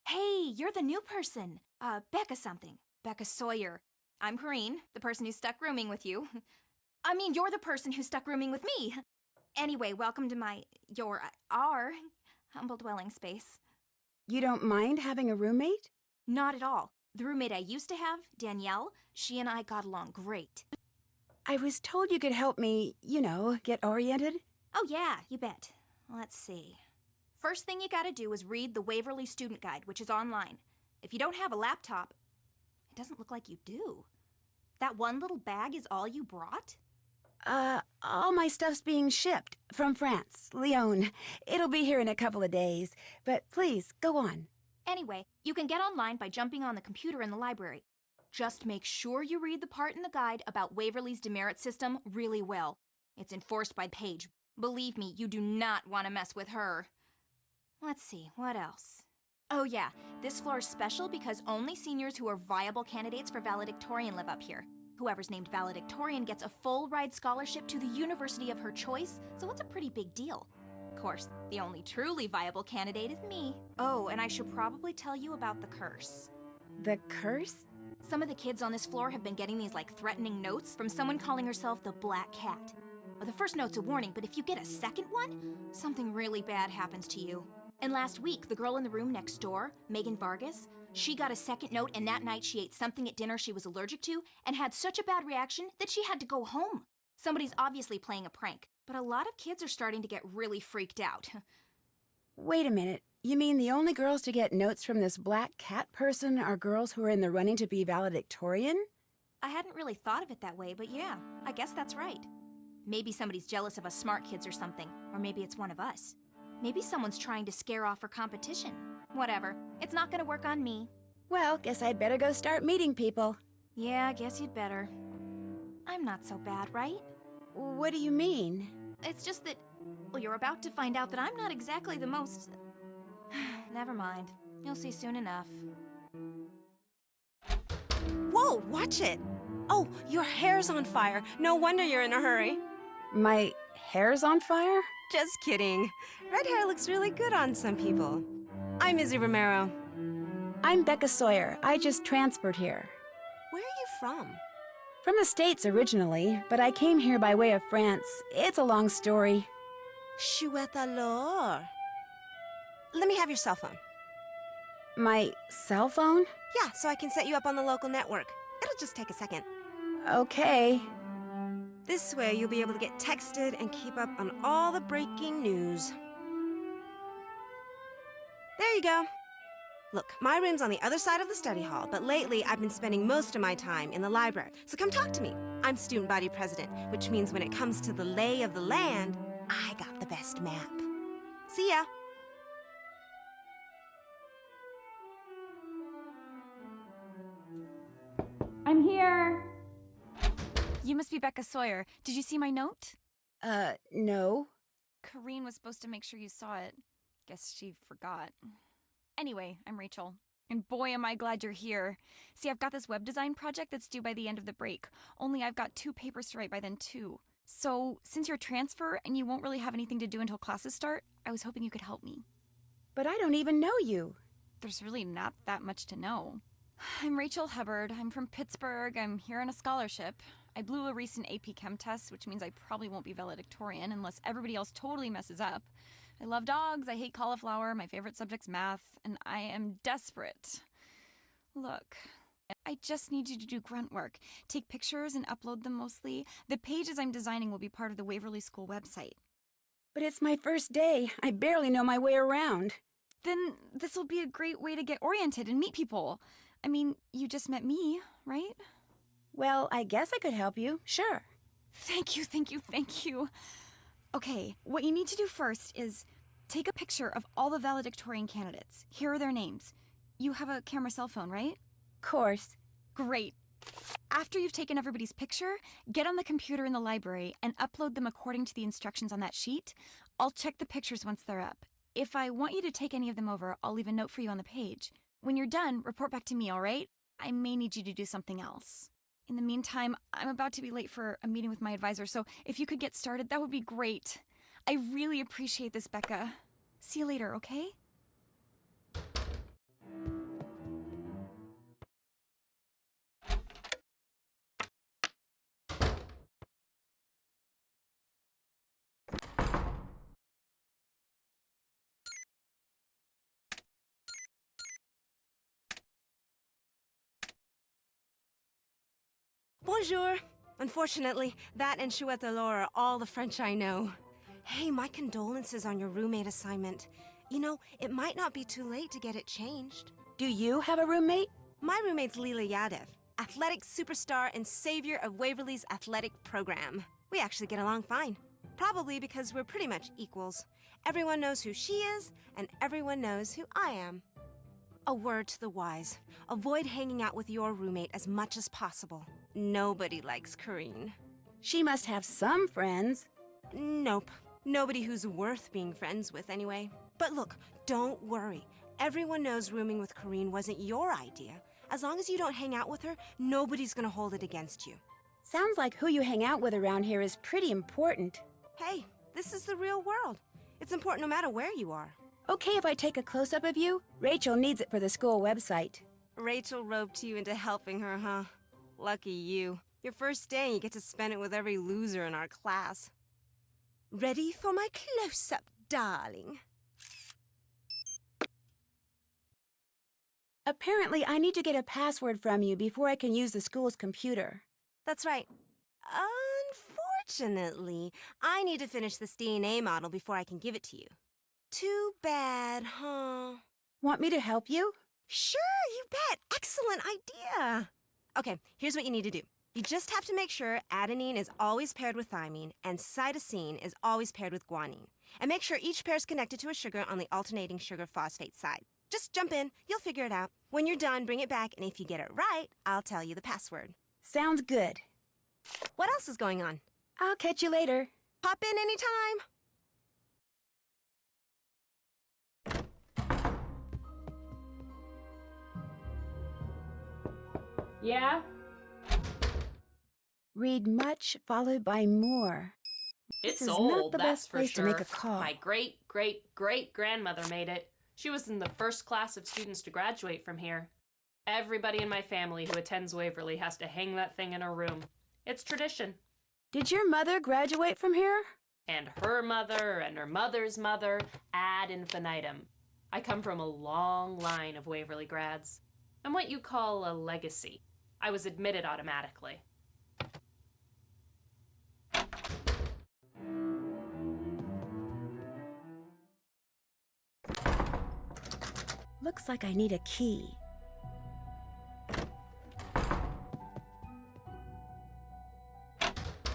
Hey, you're the new person. Becca something. Becca Sawyer. I'm Corrine, the person who's stuck rooming with you. I mean, you're the person who's stuck rooming with me. Anyway, welcome to our humble dwelling space. You don't mind having a roommate? Not at all. The roommate I used to have, Danielle, she and I got along great. I was told you could help me, get oriented. Oh yeah, you bet. Let's see. First thing you gotta do is read the Waverly Student Guide, which is online. If you don't have a laptop, it doesn't look like you do. That one little bag is all you brought? All my stuff's being shipped from France, Lyon. It'll be here in a couple of days, but please, go on. Anyway, you can get online by jumping on the computer in the library. Just make sure you read the part in the guide about Waverly's demerit system really well. It's enforced by Paige. Believe me, you do not want to mess with her. Let's see, what else? Oh yeah, this floor is special because only seniors who are viable candidates for valedictorian live up here. Whoever's named valedictorian gets a full ride scholarship to the university of her choice, so it's a pretty big deal. Of course, the only truly viable candidate is me. Oh, and I should probably tell you about the curse. The curse? Some of the kids on this floor have been getting these threatening notes from someone calling herself the Black Cat. Well, the first note's a warning, but if you get a second one, something really bad happens to you. And last week, the girl in the room next door, Megan Vargas, she got a second note, and that night she ate something at dinner she was allergic to and had such a bad reaction that she had to go home. Somebody's obviously playing a prank, but a lot of kids are starting to get really freaked out. Wait a minute. You mean the only girls to get notes from this Black Cat person are girls who are in the running to be valedictorian? I hadn't really thought of it that way, but yeah, I guess that's right. Maybe somebody's jealous of us smart kids or something, or maybe it's one of us. Maybe someone's trying to scare off her competition. Whatever. It's not gonna work on me. Well, guess I'd better go start meeting people. Yeah, I guess you'd better. I'm not so bad, right? What do you mean? It's just that, well, you're about to find out that I'm not exactly the most... Never mind. You'll see soon enough. Whoa, watch it! Oh, your hair's on fire. No wonder you're in a hurry. My hair's on fire? Just kidding. Red hair looks really good on some people. I'm Izzy Romero. I'm Becca Sawyer. I just transferred here. Where are you from? From the States originally, but I came here by way of France. It's a long story. Chouette alors. Let me have your cell phone. My cell phone? Yeah, so I can set you up on the local network. It'll just take a second. Okay. This way, you'll be able to get texted and keep up on all the breaking news. There you go. Look, my room's on the other side of the study hall, but lately I've been spending most of my time in the library, so come talk to me. I'm student body president, which means when it comes to the lay of the land, I got the best map. See ya. I'm here! You must be Becca Sawyer. Did you see my note? No. Corrine was supposed to make sure you saw it. Guess she forgot. Anyway, I'm Rachel. And boy, am I glad you're here. See, I've got this web design project that's due by the end of the break. Only I've got 2 papers to write by then, too. So, since you're a transfer and you won't really have anything to do until classes start, I was hoping you could help me. But I don't even know you. There's really not that much to know. I'm Rachel Hubbard. I'm from Pittsburgh. I'm here on a scholarship. I blew a recent AP Chem test, which means I probably won't be valedictorian unless everybody else totally messes up. I love dogs, I hate cauliflower, my favorite subject's math, and I am desperate. Look, I just need you to do grunt work. Take pictures and upload them mostly. The pages I'm designing will be part of the Waverly School website. But it's my first day. I barely know my way around. Then this will be a great way to get oriented and meet people. I mean, you just met me, right? Well, I guess I could help you, sure. Thank you, thank you, thank you. Okay, what you need to do first is take a picture of all the valedictorian candidates. Here are their names. You have a camera cell phone, right? Course. Great. After you've taken everybody's picture, get on the computer in the library and upload them according to the instructions on that sheet. I'll check the pictures once they're up. If I want you to take any of them over, I'll leave a note for you on the page. When you're done, report back to me, all right? I may need you to do something else. In the meantime, I'm about to be late for a meeting with my advisor, so if you could get started, that would be great. I really appreciate this, Becca. See you later, okay? Bonjour. Unfortunately, that and chouette alors are all the French I know. Hey, my condolences on your roommate assignment. You know, it might not be too late to get it changed. Do you have a roommate? My roommate's Leela Yadev, athletic superstar and savior of Waverly's athletic program. We actually get along fine. Probably because we're pretty much equals. Everyone knows who she is, and everyone knows who I am. A word to the wise. Avoid hanging out with your roommate as much as possible. Nobody likes Corinne. She must have some friends. Nope. Nobody who's worth being friends with, anyway. But look, don't worry. Everyone knows rooming with Corinne wasn't your idea. As long as you don't hang out with her, nobody's gonna hold it against you. Sounds like who you hang out with around here is pretty important. Hey, this is the real world. It's important no matter where you are. Okay if I take a close-up of you? Rachel needs it for the school website. Rachel roped you into helping her, huh? Lucky you. Your first day, you get to spend it with every loser in our class. Ready for my close-up, darling? Apparently, I need to get a password from you before I can use the school's computer. That's right. Unfortunately, I need to finish this DNA model before I can give it to you. Too bad, huh? Want me to help you? Sure, you bet. Excellent idea. Okay, here's what you need to do. You just have to make sure adenine is always paired with thymine and cytosine is always paired with guanine. And make sure each pair is connected to a sugar on the alternating sugar phosphate side. Just jump in, you'll figure it out. When you're done, bring it back, and if you get it right, I'll tell you the password. Sounds good. What else is going on? I'll catch you later. Pop in anytime. Yeah? Read much, followed by more. It's This is old, not the that's best for place sure. to make a call. My great-great-great-grandmother made it. She was in the first class of students to graduate from here. Everybody in my family who attends Waverly has to hang that thing in her room. It's tradition. Did your mother graduate from here? And her mother and her mother's mother ad infinitum. I come from a long line of Waverly grads. I'm what you call a legacy. I was admitted automatically. Looks like I need a key.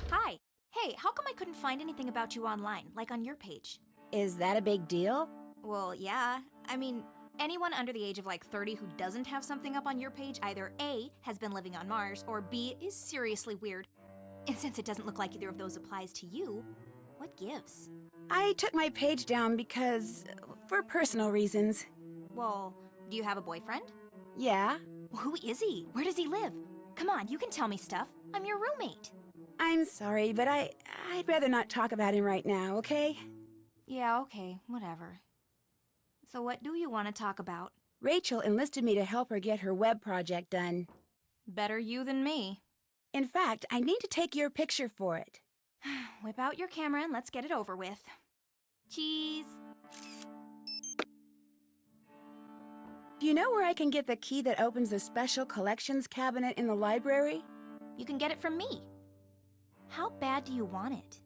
Hi. Hey, how come I couldn't find anything about you online, like on your page? Is that a big deal? Well, yeah. I mean, anyone under the age of like 30 who doesn't have something up on your page either A, has been living on Mars, or B, is seriously weird. And since it doesn't look like either of those applies to you, what gives? I took my page down because... for personal reasons. Well, do you have a boyfriend? Yeah? Well, who is he? Where does he live? Come on, you can tell me stuff. I'm your roommate. I'm sorry, but I'd rather not talk about him right now, okay? Yeah, okay, whatever. So what do you want to talk about? Rachel enlisted me to help her get her web project done. Better you than me. In fact, I need to take your picture for it. Whip out your camera and let's get it over with. Cheese. Do you know where I can get the key that opens the special collections cabinet in the library? You can get it from me. How bad do you want it?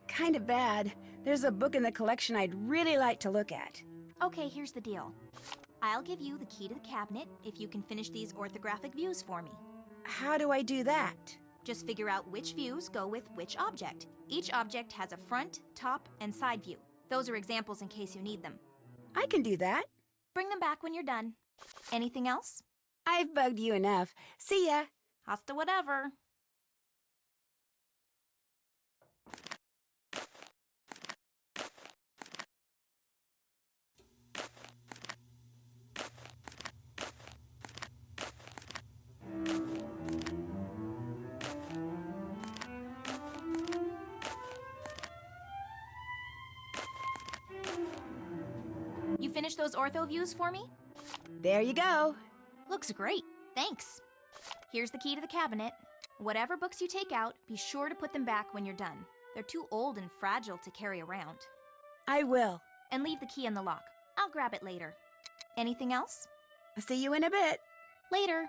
Kind of bad. There's a book in the collection I'd really like to look at. Okay, here's the deal. I'll give you the key to the cabinet if you can finish these orthographic views for me. How do I do that? Just figure out which views go with which object. Each object has a front, top, and side view. Those are examples in case you need them. I can do that. Bring them back when you're done. Anything else? I've bugged you enough. See ya. Hasta whatever. You finished those ortho views for me? There you go. Looks great. Thanks. Here's the key to the cabinet. Whatever books you take out, be sure to put them back when you're done. They're too old and fragile to carry around. I will. And leave the key in the lock. I'll grab it later. Anything else? I'll see you in a bit. Later.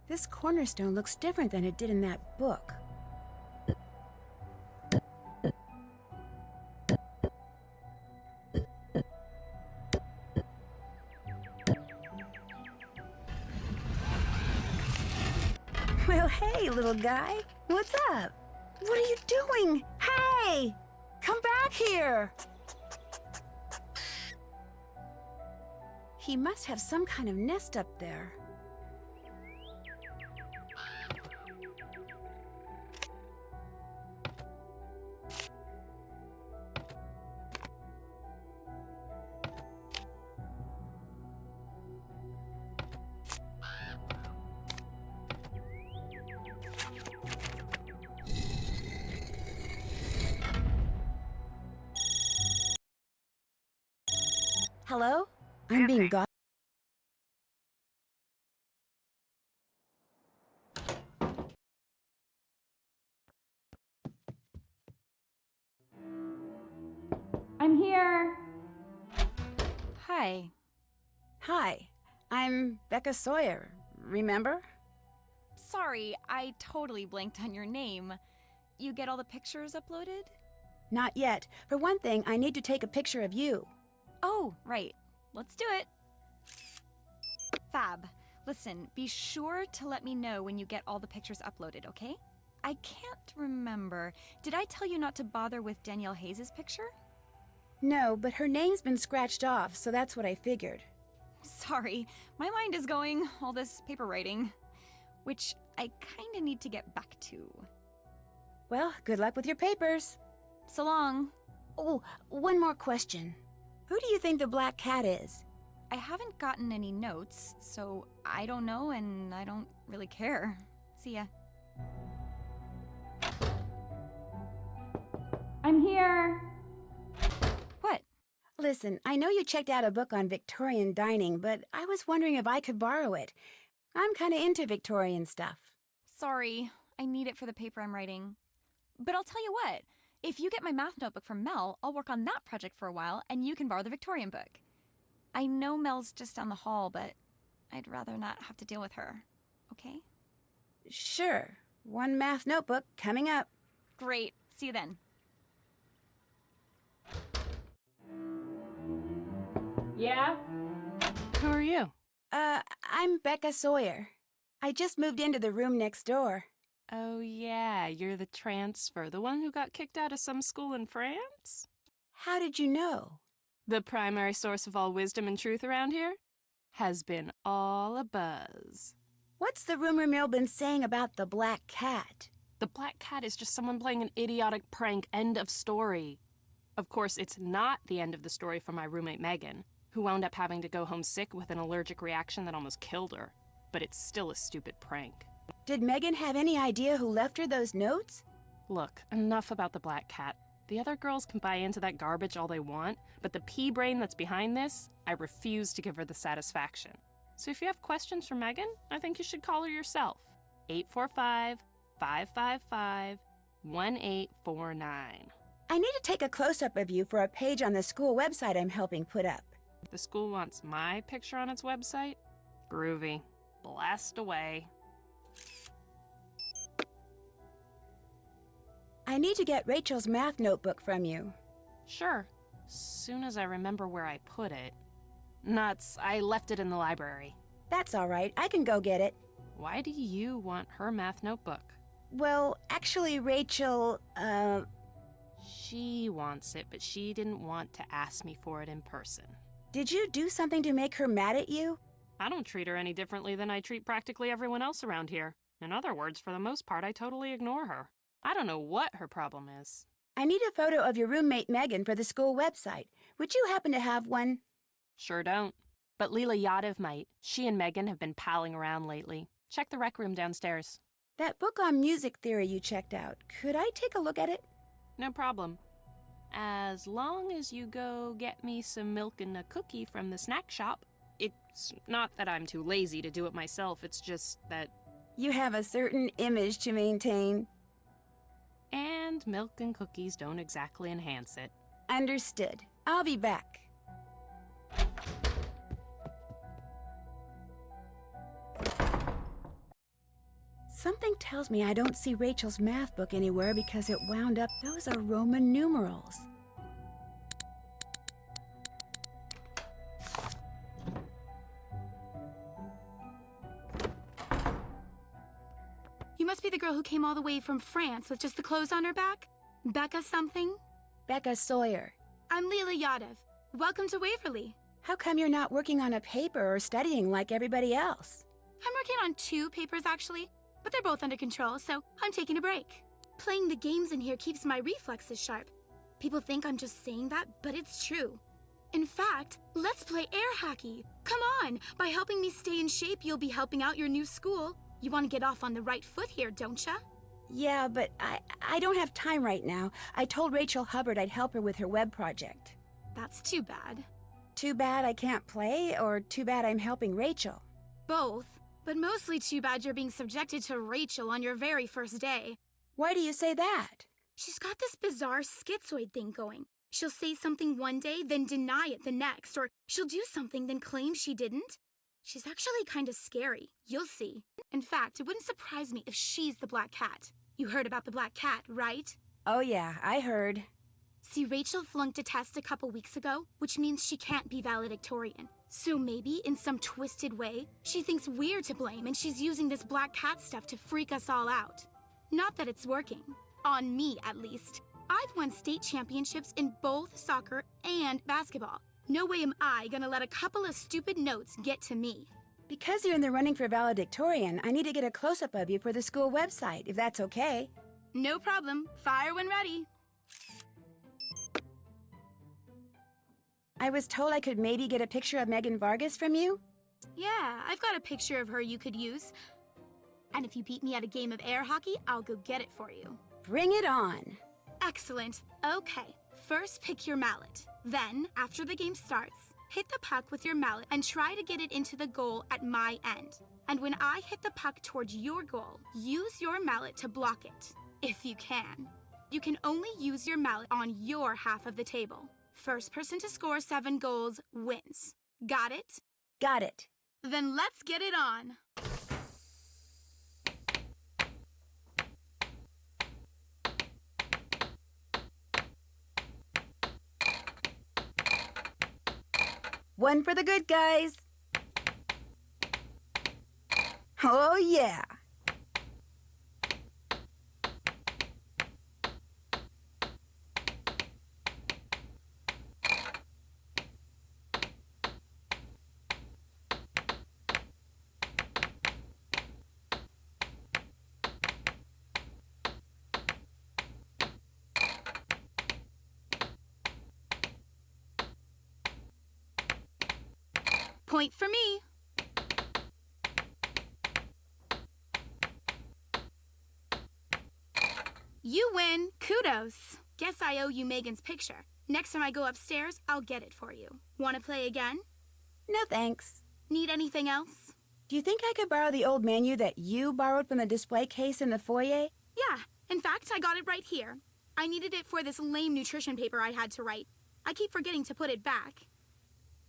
This cornerstone looks different than it did in that book. Well, hey, little guy. What's up? What are you doing? Hey! Come back here! He must have some kind of nest up there. Hello? I'm being got. I'm here. Hi. Hi, I'm Becca Sawyer. Remember? Sorry, I totally blanked on your name. You get all the pictures uploaded? Not yet. For one thing, I need to take a picture of you. Oh, right. Let's do it. Fab. Listen, be sure to let me know when you get all the pictures uploaded, okay? I can't remember. Did I tell you not to bother with Danielle Hayes' picture? No, but her name's been scratched off, so that's what I figured. Sorry, my mind is going, all this paper writing, which I kinda need to get back to. Well, good luck with your papers. So long. Oh, one more question. Who do you think the black cat is? I haven't gotten any notes, so I don't know and I don't really care. See ya. I'm here. What? Listen, I know you checked out a book on Victorian dining, but I was wondering if I could borrow it. I'm kinda into Victorian stuff. Sorry, I need it for the paper I'm writing. But I'll tell you what, if you get my math notebook from Mel, I'll work on that project for a while and you can borrow the Victorian book. I know Mel's just down the hall, but I'd rather not have to deal with her. Okay? Sure. One math notebook coming up. Great. See you then. Yeah? Who are you? I'm Becca Sawyer. I just moved into the room next door. Oh, yeah, you're the transfer, the one who got kicked out of some school in France? How did you know? The primary source of all wisdom and truth around here has been all abuzz. What's the rumor mill been saying about the black cat? The black cat is just someone playing an idiotic prank, end of story. Of course, it's not the end of the story for my roommate Megan, who wound up having to go home sick with an allergic reaction that almost killed her. But it's still a stupid prank. Did Megan have any idea who left her those notes? Look, enough about the black cat. The other girls can buy into that garbage all they want, but the pea brain that's behind this, I refuse to give her the satisfaction. So if you have questions for Megan, I think you should call her yourself. 845-555-1849. I need to take a close-up of you for a page on the school website I'm helping put up. The school wants my picture on its website? Groovy. Blast away. I need to get Rachel's math notebook from you. Sure. Soon as I remember where I put it. Nuts, I left it in the library. That's all right. I can go get it. Why do you want her math notebook? Well, actually, Rachel, She wants it, but she didn't want to ask me for it in person. did you do something to make her mad at you? I don't treat her any differently than I treat practically everyone else around here. In other words, for the most part, I totally ignore her. I don't know what her problem is. I need a photo of your roommate Megan for the school website. Would you happen to have one? Sure don't. But Leela Yadav might. She and Megan have been palling around lately. Check the rec room downstairs. That book on music theory you checked out, could I take a look at it? No problem. As long as you go get me some milk and a cookie from the snack shop. It's not that I'm too lazy to do it myself, it's just that... You have a certain image to maintain. And milk and cookies don't exactly enhance it. Understood. I'll be back. Something tells me I don't see Rachel's math book anywhere because it wound up. Those are Roman numerals. You must be the girl who came all the way from France with just the clothes on her back? Becca something? Becca Sawyer. I'm Leela Yadav. Welcome to Waverly. How come you're not working on a paper or studying like everybody else? I'm working on 2 papers actually, but they're both under control, so I'm taking a break. Playing the games in here keeps my reflexes sharp. People think I'm just saying that, but it's true. In fact, let's play air hockey. Come on! By helping me stay in shape, you'll be helping out your new school. You want to get off on the right foot here, don't ya? Yeah, but I don't have time right now. I told Rachel Hubbard I'd help her with her web project. That's too bad. Too bad I can't play, or too bad I'm helping Rachel? Both, but mostly too bad you're being subjected to Rachel on your very first day. Why do you say that? She's got this bizarre schizoid thing going. She'll say something one day, then deny it the next, or she'll do something, then claim she didn't. She's actually kind of scary. You'll see. In fact, it wouldn't surprise me if she's the Black Cat. You heard about the Black Cat, right? Oh yeah, I heard. See, Rachel flunked a test a couple weeks ago, which means she can't be valedictorian. So maybe, in some twisted way, she thinks we're to blame and she's using this Black Cat stuff to freak us all out. Not that it's working. On me, at least. I've won state championships in both soccer and basketball. No way am I gonna let a couple of stupid notes get to me. Because you're in the running for valedictorian, I need to get a close-up of you for the school website, if that's okay. No problem. Fire when ready. I was told I could maybe get a picture of Megan Vargas from you? Yeah, I've got a picture of her you could use. And if you beat me at a game of air hockey, I'll go get it for you. Bring it on. Excellent. Okay, first pick your mallet. Then, after the game starts, hit the puck with your mallet and try to get it into the goal at my end. And when I hit the puck towards your goal, use your mallet to block it, if you can. You can only use your mallet on your half of the table. First person to score 7 goals wins. Got it? Got it. Then let's get it on. One for the good guys. Oh, yeah. Point for me. You win. Kudos. Guess I owe you Megan's picture. Next time I go upstairs, I'll get it for you. Want to play again? No thanks. Need anything else? Do you think I could borrow the old menu that you borrowed from the display case in the foyer? Yeah. In fact, I got it right here. I needed it for this lame nutrition paper I had to write. I keep forgetting to put it back.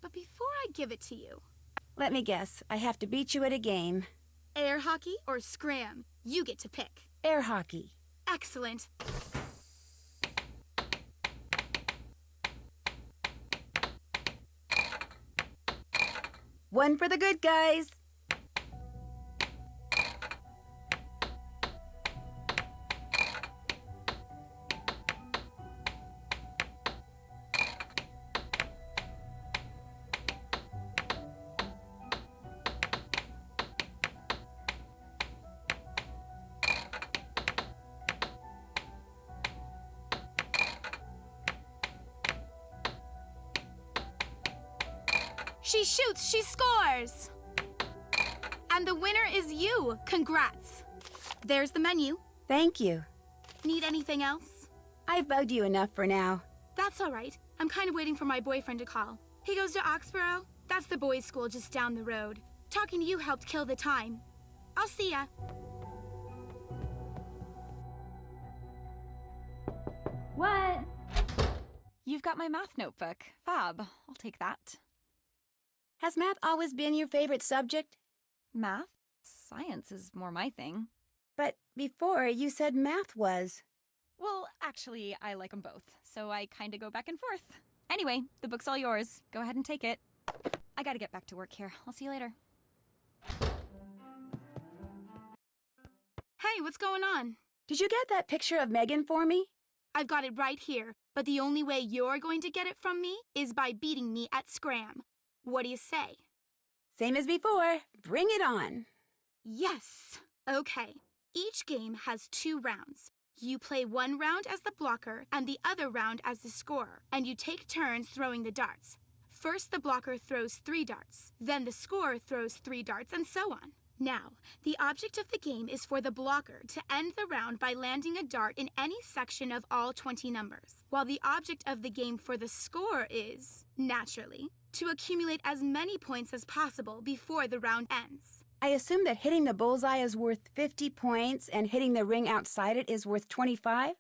But before I give it to you... Let me guess. I have to beat you at a game. Air hockey or scram? You get to pick. Air hockey. Excellent. One for the good guys. She shoots, she scores! And the winner is you. Congrats. There's the menu. Thank you. Need anything else? I've bugged you enough for now. That's all right. I'm kind of waiting for my boyfriend to call. He goes to Oxborough. That's the boys' school just down the road. Talking to you helped kill the time. I'll see ya. What? You've got my math notebook. Fab. I'll take that. Has math always been your favorite subject? Math? Science is more my thing. But before, you said math was. Well, actually, I like them both, so I kinda go back and forth. Anyway, the book's all yours. Go ahead and take it. I gotta get back to work here. I'll see you later. Hey, what's going on? Did you get that picture of Megan for me? I've got it right here, but the only way you're going to get it from me is by beating me at Scram. What do you say? Same as before. Bring it on. Yes. Okay. Each game has 2 rounds. You play one round as the blocker and the other round as the scorer, and you take turns throwing the darts. First, the blocker throws 3 darts, then the scorer throws 3 darts, and so on. Now, the object of the game is for the blocker to end the round by landing a dart in any section of all 20 numbers, while the object of the game for the scorer is, naturally, to accumulate as many points as possible before the round ends. I assume that hitting the bullseye is worth 50 points and hitting the ring outside it is worth 25?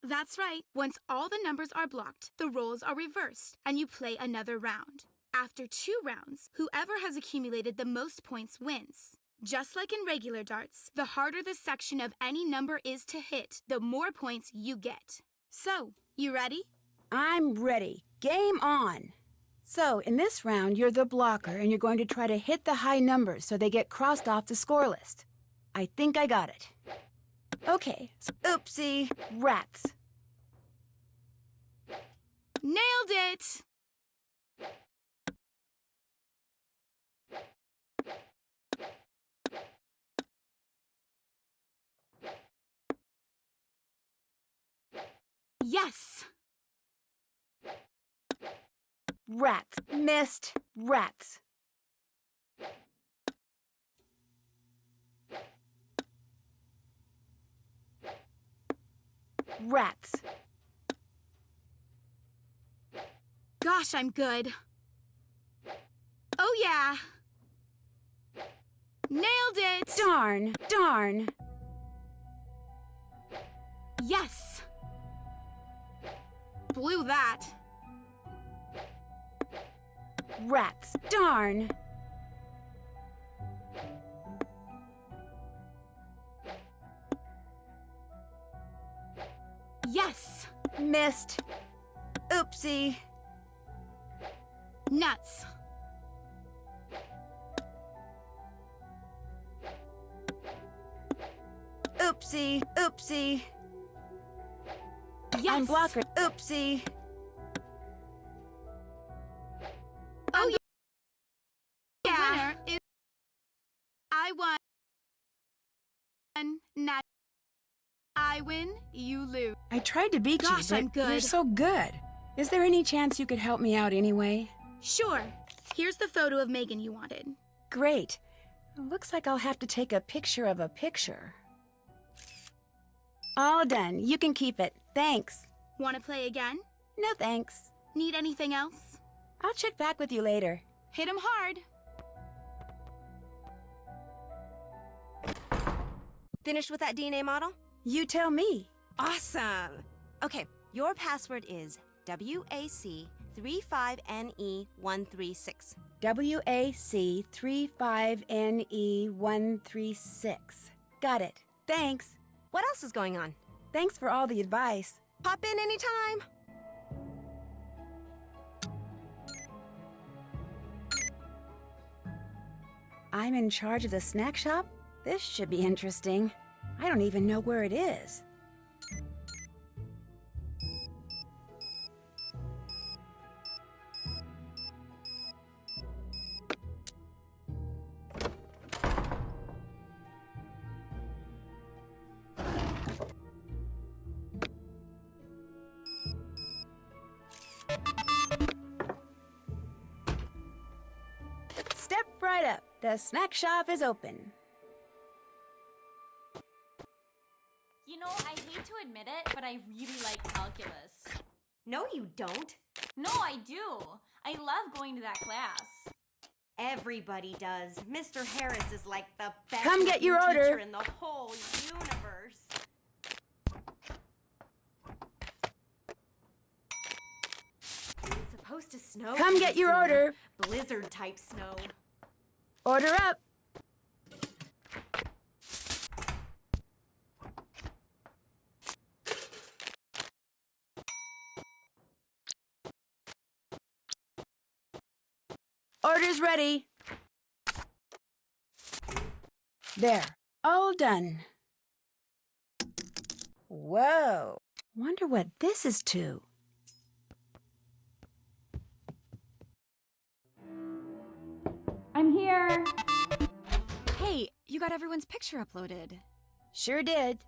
That's right. Once all the numbers are blocked, the roles are reversed, and you play another round. After 2 rounds, whoever has accumulated the most points wins. Just like in regular darts, the harder the section of any number is to hit, the more points you get. So, you ready? I'm ready. Game on. So, in this round, you're the blocker and you're going to try to hit the high numbers so they get crossed off the score list. I think I got it. Okay, so oopsie, rats. Nailed it! Yes! Rats. Missed. Rats. Rats. Gosh, I'm good. Oh yeah! Nailed it! Darn. Darn. Yes! Blew that. Rats. Darn. Yes! Missed. Oopsie. Nuts. Oopsie. Oopsie. Yes! I'm blocker. Oopsie. Oh yeah! The winner is... I won. Now I win, you lose. I tried to beat Gosh, you, I'm but you're good. so good. Is there any chance you could help me out anyway? Sure. Here's the photo of Megan you wanted. Great. Looks like I'll have to take a picture of a picture. All done. You can keep it. Thanks. Want to play again? No thanks. Need anything else? I'll check back with you later. Hit 'em hard. Finished with that DNA model? You tell me. Awesome! Okay, your password is WAC35NE136. WAC35NE136. Got it. Thanks. What else is going on? Thanks for all the advice. Pop in anytime. I'm in charge of the snack shop? This should be interesting. I don't even know where it is. Step right up. The snack shop is open. You know, I hate to admit it, but I really like calculus. No, you don't. No, I do. I love going to that class. Everybody does. Mr. Harris is like the best Come get your teacher order. in the whole universe. It's supposed to snow. Come get your soon. order. Blizzard type snow. Order up. Orders ready. There. All done. Whoa. Wonder what this is to. I'm here! Hey, you got everyone's picture uploaded. Sure did.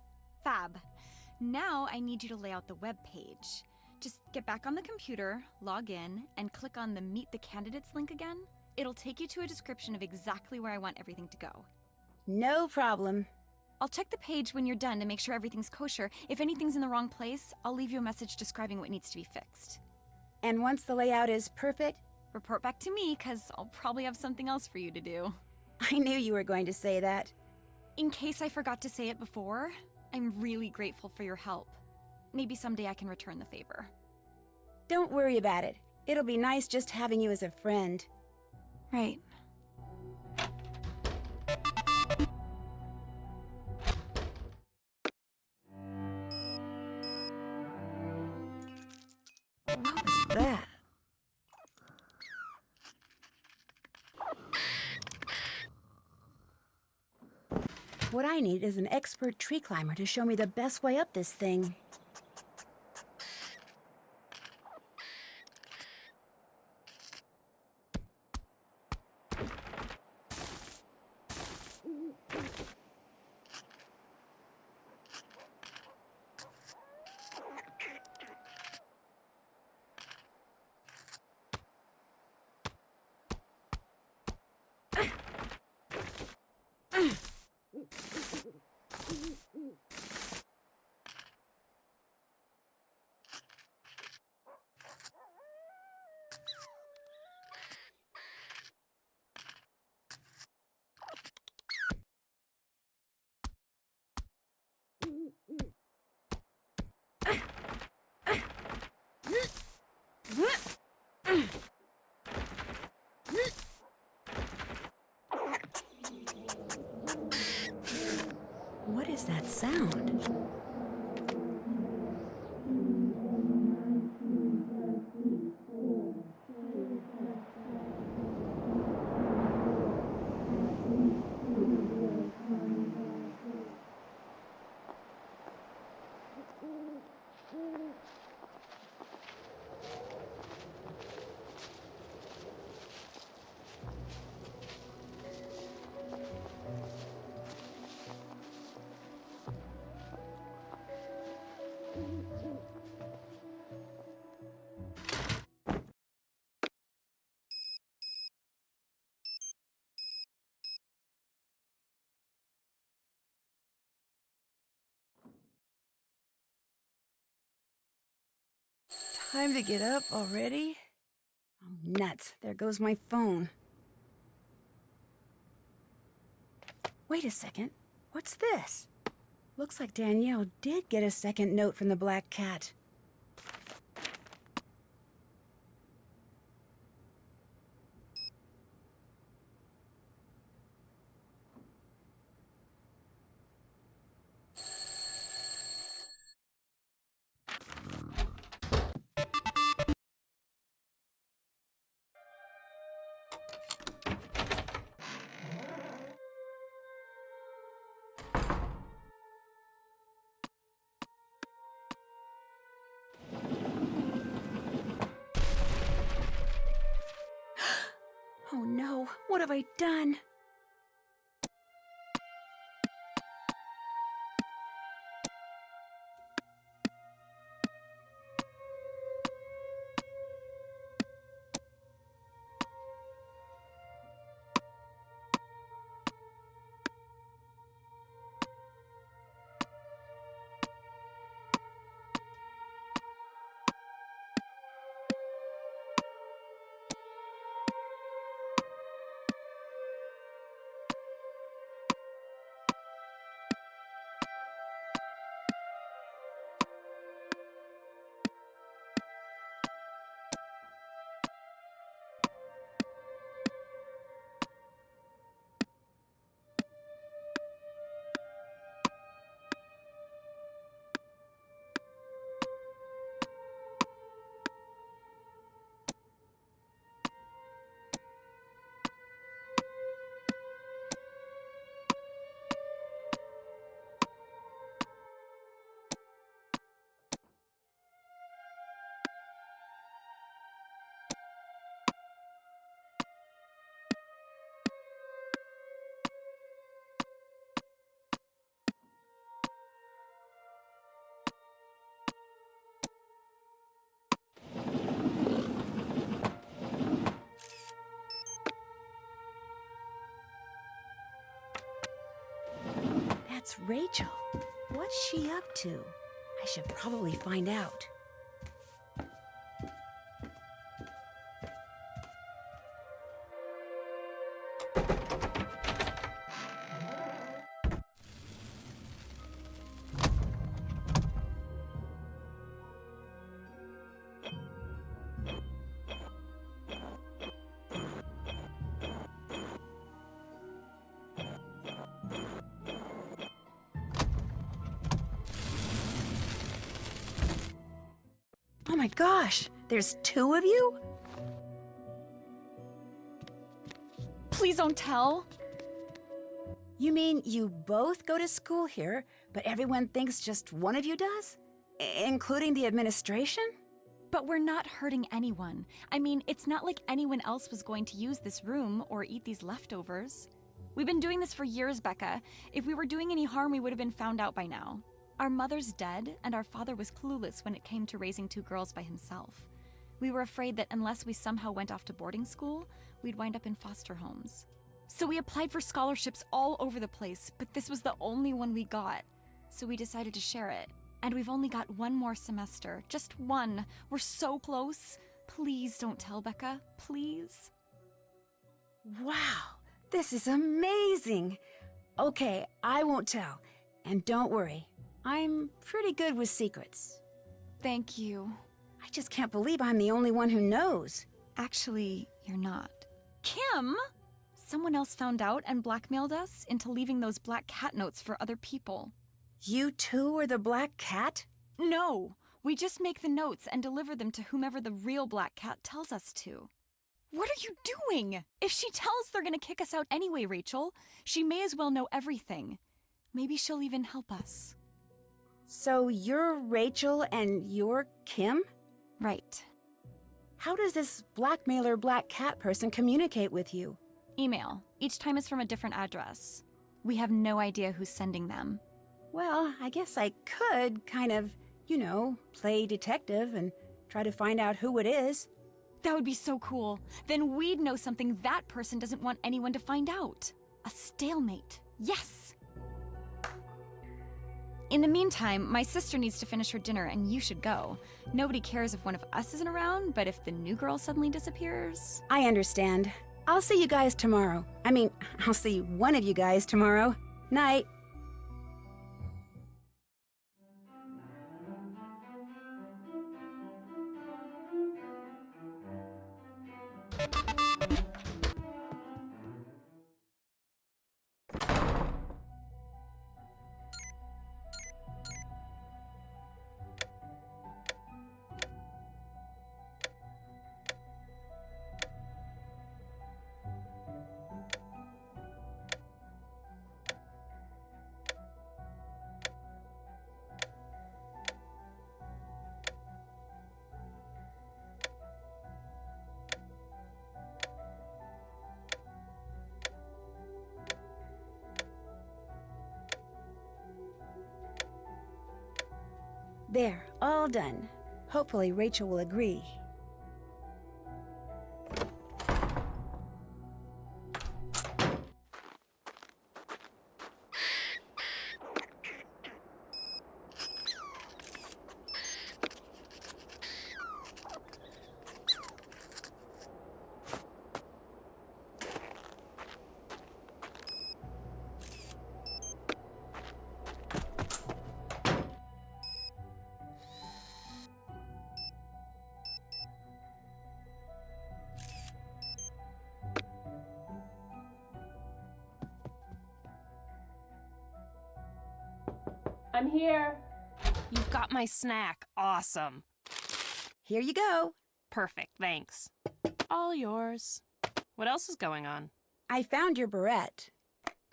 Fab. Now I need you to lay out the web page. Just get back on the computer, log in, and click on the Meet the Candidates link again. It'll take you to a description of exactly where I want everything to go. No problem. I'll check the page when you're done to make sure everything's kosher. If anything's in the wrong place, I'll leave you a message describing what needs to be fixed. And once the layout is perfect, Report back to me, because I'll probably have something else for you to do. I knew you were going to say that. In case I forgot to say it before, I'm really grateful for your help. Maybe someday I can return the favor. Don't worry about it. It'll be nice just having you as a friend. Right. What was that? What I need is an expert tree climber to show me the best way up this thing. What is that sound? Time to get up already? Oh, nuts. There goes my phone. Wait a second. What's this? Looks like Danielle did get a second note from the Black Cat. Oh no, what have I done? That's Rachel. What's she up to? I should probably find out. Oh my gosh, there's two of you? Please don't tell. You mean you both go to school here, but everyone thinks just one of you does? Including the administration? But we're not hurting anyone. I mean, it's not like anyone else was going to use this room or eat these leftovers. We've been doing this for years, Becca. If we were doing any harm, we would have been found out by now. Our mother's dead, and our father was clueless when it came to raising two girls by himself. We were afraid that unless we somehow went off to boarding school, we'd wind up in foster homes. So we applied for scholarships all over the place, but this was the only one we got. So we decided to share it. And we've only got one more semester. Just one. We're so close. Please don't tell, Becca. Please. Wow, this is amazing. Okay, I won't tell. And don't worry, I'm pretty good with secrets. Thank you. I just can't believe I'm the only one who knows. Actually, you're not. Kim! Someone else found out and blackmailed us into leaving those black cat notes for other people. You two are the Black Cat? No, we just make the notes and deliver them to whomever the real black cat tells us to. What are you doing? If she tells they're gonna kick us out anyway, Rachel, she may as well know everything. Maybe she'll even help us. So you're Rachel and you're Kim? Right. How does this blackmailer Black Cat person communicate with you? Email. Each time is from a different address. We have no idea who's sending them. Well, I guess I could kind of, play detective and try to find out who it is. That would be so cool. Then we'd know something that person doesn't want anyone to find out. A stalemate. Yes! In the meantime, my sister needs to finish her dinner and you should go. Nobody cares if one of us isn't around, but if the new girl suddenly disappears... I understand. I'll see you guys tomorrow. I'll see one of you guys tomorrow. Night. There, all done. Hopefully Rachel will agree. I'm here. You've got my snack. Awesome. Here you go. Perfect, thanks. All yours. What else is going on? I found your barrette.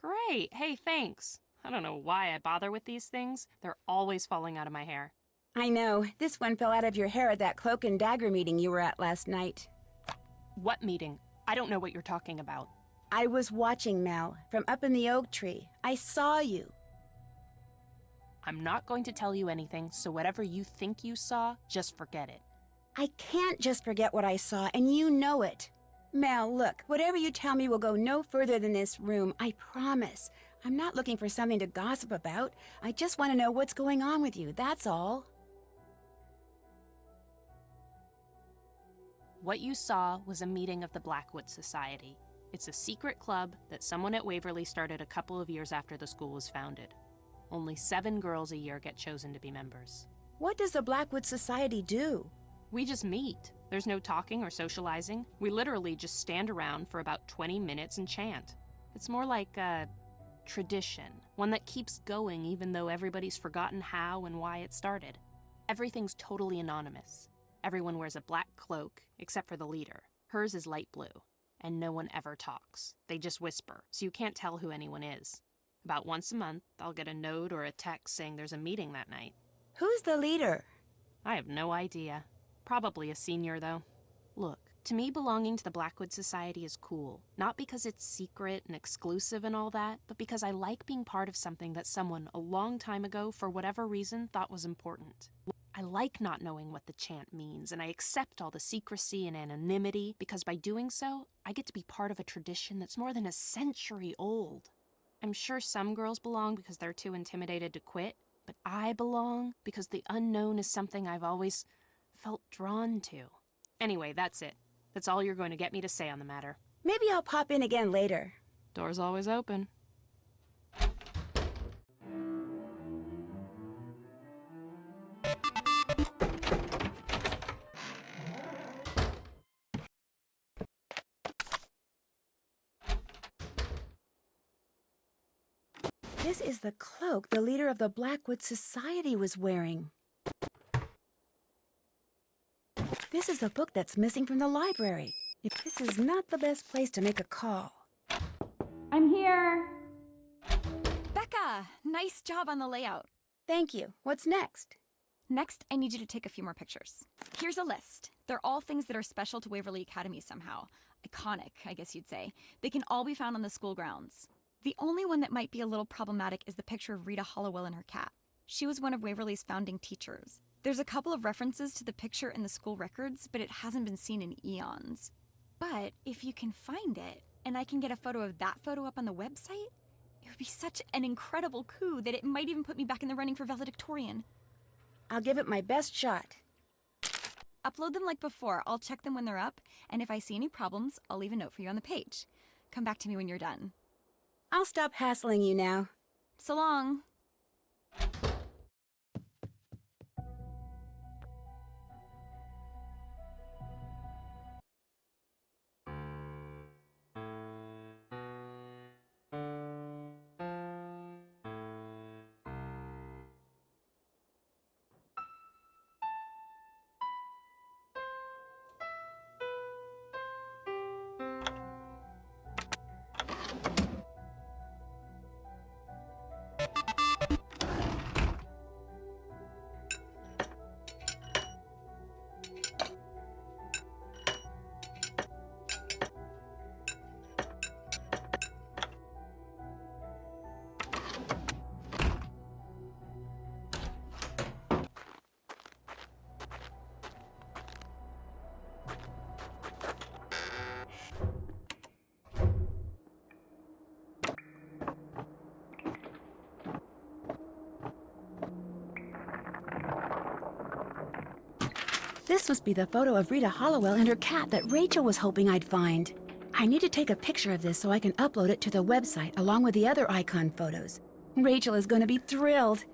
Great. Hey, thanks. I don't know why I bother with these things. They're always falling out of my hair. I know. This one fell out of your hair at that cloak and dagger meeting you were at last night. What meeting? I don't know what you're talking about. I was watching, Mel, from up in the oak tree. I saw you. I'm not going to tell you anything, so whatever you think you saw, just forget it. I can't just forget what I saw, and you know it. Mel, look, whatever you tell me will go no further than this room, I promise. I'm not looking for something to gossip about. I just want to know what's going on with you, that's all. What you saw was a meeting of the Blackwood Society. It's a secret club that someone at Waverly started a couple of years after the school was founded. Only 7 girls a year get chosen to be members. What does the Blackwood Society do? We just meet. There's no talking or socializing. We literally just stand around for about 20 minutes and chant. It's more like a tradition, one that keeps going even though everybody's forgotten how and why it started. Everything's totally anonymous. Everyone wears a black cloak, except for the leader. Hers is light blue, and no one ever talks. They just whisper, so you can't tell who anyone is. About once a month, I'll get a note or a text saying there's a meeting that night. Who's the leader? I have no idea. Probably a senior, though. Look, to me, belonging to the Blackwood Society is cool. Not because it's secret and exclusive and all that, but because I like being part of something that someone a long time ago, for whatever reason, thought was important. I like not knowing what the chant means, and I accept all the secrecy and anonymity, because by doing so, I get to be part of a tradition that's more than a century old. I'm sure some girls belong because they're too intimidated to quit, but I belong because the unknown is something I've always felt drawn to. Anyway, that's it. That's all you're going to get me to say on the matter. Maybe I'll pop in again later. Door's always open. This is the cloak the leader of the Blackwood Society was wearing. This is the book that's missing from the library. This is not the best place to make a call. I'm here! Becca! Nice job on the layout. Thank you. What's next? Next, I need you to take a few more pictures. Here's a list. They're all things that are special to Waverly Academy somehow. Iconic, I guess you'd say. They can all be found on the school grounds. The only one that might be a little problematic is the picture of Rita Hollowell and her cat. She was one of Waverly's founding teachers. There's a couple of references to the picture in the school records, but it hasn't been seen in eons. But if you can find it, and I can get a photo of that photo up on the website, it would be such an incredible coup that it might even put me back in the running for valedictorian. I'll give it my best shot. Upload them like before. I'll check them when they're up, and if I see any problems, I'll leave a note for you on the page. Come back to me when you're done. I'll stop hassling you now. So long. This must be the photo of Rita Hollowell and her cat that Rachel was hoping I'd find. I need to take a picture of this so I can upload it to the website along with the other icon photos. Rachel is going to be thrilled.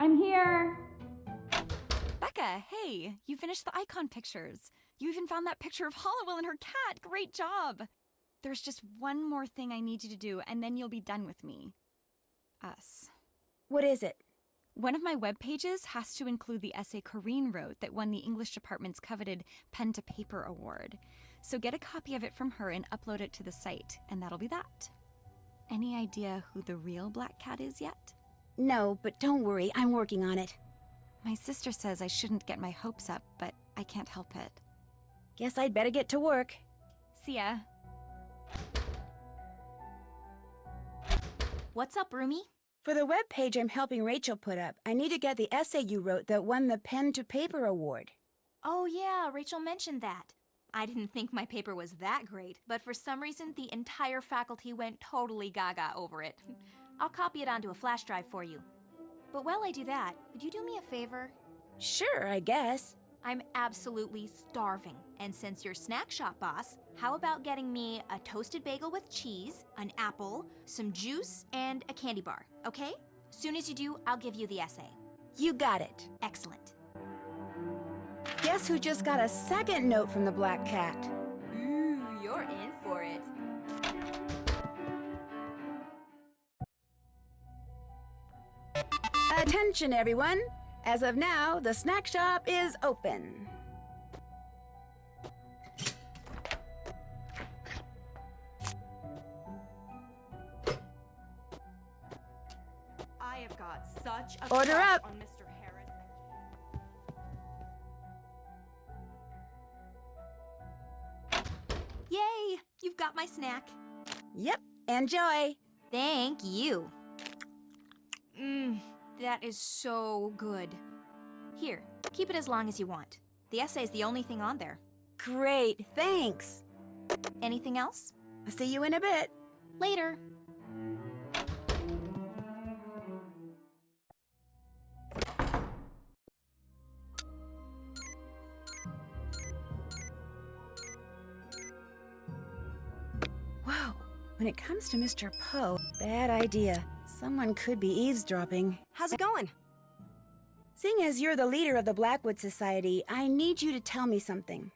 I'm here! Becca, hey, you finished the icon pictures. You even found that picture of Hollowell and her cat. Great job! There's just one more thing I need you to do, and then you'll be done with me. Us. What is it? One of my web pages has to include the essay Corrine wrote that won the English department's coveted Pen to Paper award. So get a copy of it from her and upload it to the site, and that'll be that. Any idea who the real black cat is yet? No, but don't worry, I'm working on it. My sister says I shouldn't get my hopes up, but I can't help it. Guess I'd better get to work. See ya. What's up, Rumi? For the web page I'm helping Rachel put up, I need to get the essay you wrote that won the Pen to Paper award. Oh yeah, Rachel mentioned that. I didn't think my paper was that great, but for some reason the entire faculty went totally gaga over it. I'll copy it onto a flash drive for you. But while I do that, would you do me a favor? Sure, I guess. I'm absolutely starving, and since you're snack shop boss, how about getting me a toasted bagel with cheese, an apple, some juice, and a candy bar, okay? Soon as you do, I'll give you the essay. You got it. Excellent. Guess who just got a second note from the black cat? Ooh, you're in for it. Attention, everyone. As of now, the snack shop is open. I have got such a Order crush up. on Mr. Harris. Yay! You've got my snack. Yep, enjoy. Thank you. That is so good. Here, keep it as long as you want. The essay's the only thing on there. Great, thanks. Anything else? I'll see you in a bit. Later. Whoa, when it comes to Mr. Poe, bad idea. Someone could be eavesdropping. How's it going? Seeing as you're the leader of the Blackwood Society, I need you to tell me something.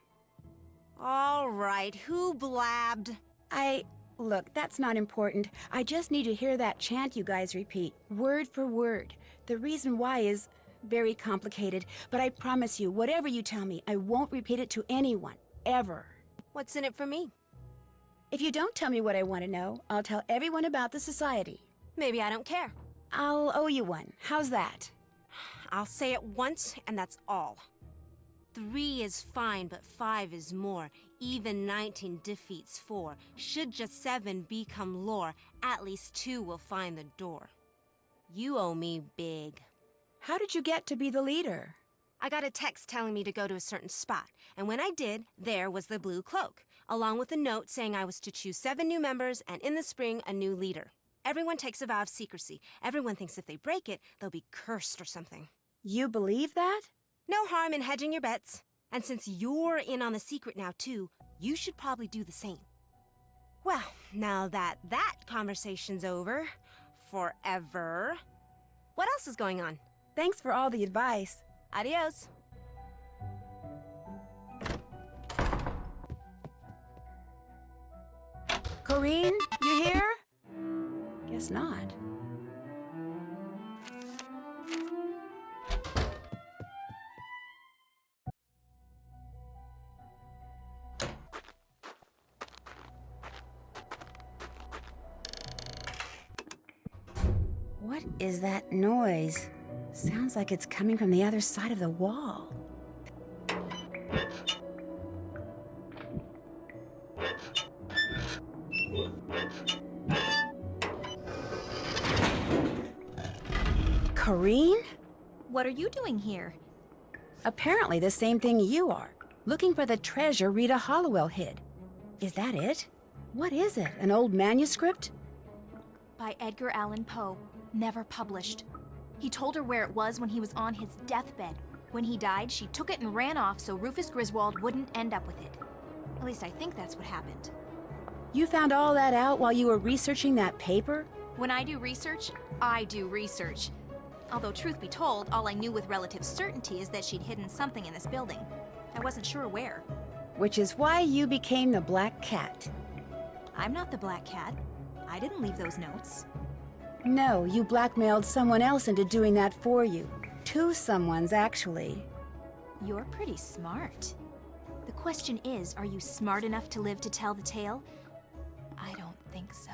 All right, who blabbed? Look, that's not important. I just need to hear that chant you guys repeat, word for word. The reason why is very complicated, but I promise you, whatever you tell me, I won't repeat it to anyone, ever. What's in it for me? If you don't tell me what I want to know, I'll tell everyone about the society. Maybe I don't care. I'll owe you one. How's that? I'll say it once, and that's all. 3 is fine, but 5 is more. Even 19 defeats 4. Should just 7 become lore, at least 2 will find the door. You owe me big. How did you get to be the leader? I got a text telling me to go to a certain spot, and when I did, there was the blue cloak, along with a note saying I was to choose 7 new members and in the spring, a new leader. Everyone takes a vow of secrecy. Everyone thinks if they break it, they'll be cursed or something. You believe that? No harm in hedging your bets. And since you're in on the secret now, too, you should probably do the same. Well, now that conversation's over, forever, what else is going on? Thanks for all the advice. Adios. Corinne, you here? Guess not. What is that noise? Sounds like it's coming from the other side of the wall. Corinne? What are you doing here? Apparently the same thing you are. Looking for the treasure Rita Hollowell hid. Is that it? What is it? An old manuscript? By Edgar Allan Poe. Never published. He told her where it was when he was on his deathbed. When he died, she took it and ran off so Rufus Griswold wouldn't end up with it. At least I think that's what happened. You found all that out while you were researching that paper? When I do research, I do research. Although, truth be told, all I knew with relative certainty is that she'd hidden something in this building. I wasn't sure where. Which is why you became the Black Cat. I'm not the Black Cat. I didn't leave those notes. No, you blackmailed someone else into doing that for you. 2 someones, actually. You're pretty smart. The question is, are you smart enough to live to tell the tale? I don't think so.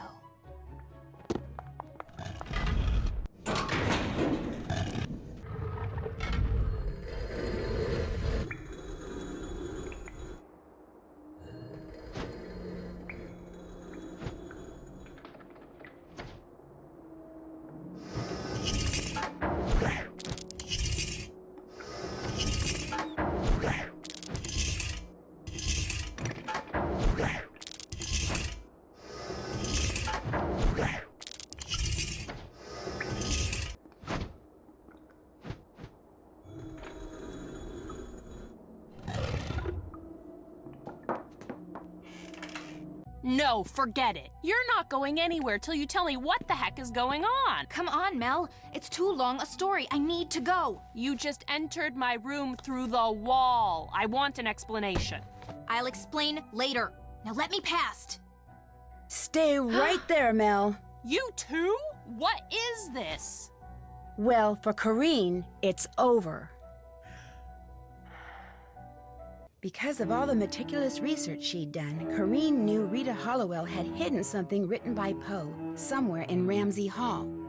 No, forget it. You're not going anywhere till you tell me what the heck is going on. Come on, Mel. It's too long a story. I need to go. You just entered my room through the wall. I want an explanation. I'll explain later. Now let me past. Stay right there, Mel. You too? What is this? Well, for Corrine, it's over. Because of all the meticulous research she'd done, Corrine knew Rita Hollowell had hidden something written by Poe somewhere in Ramsey Hall.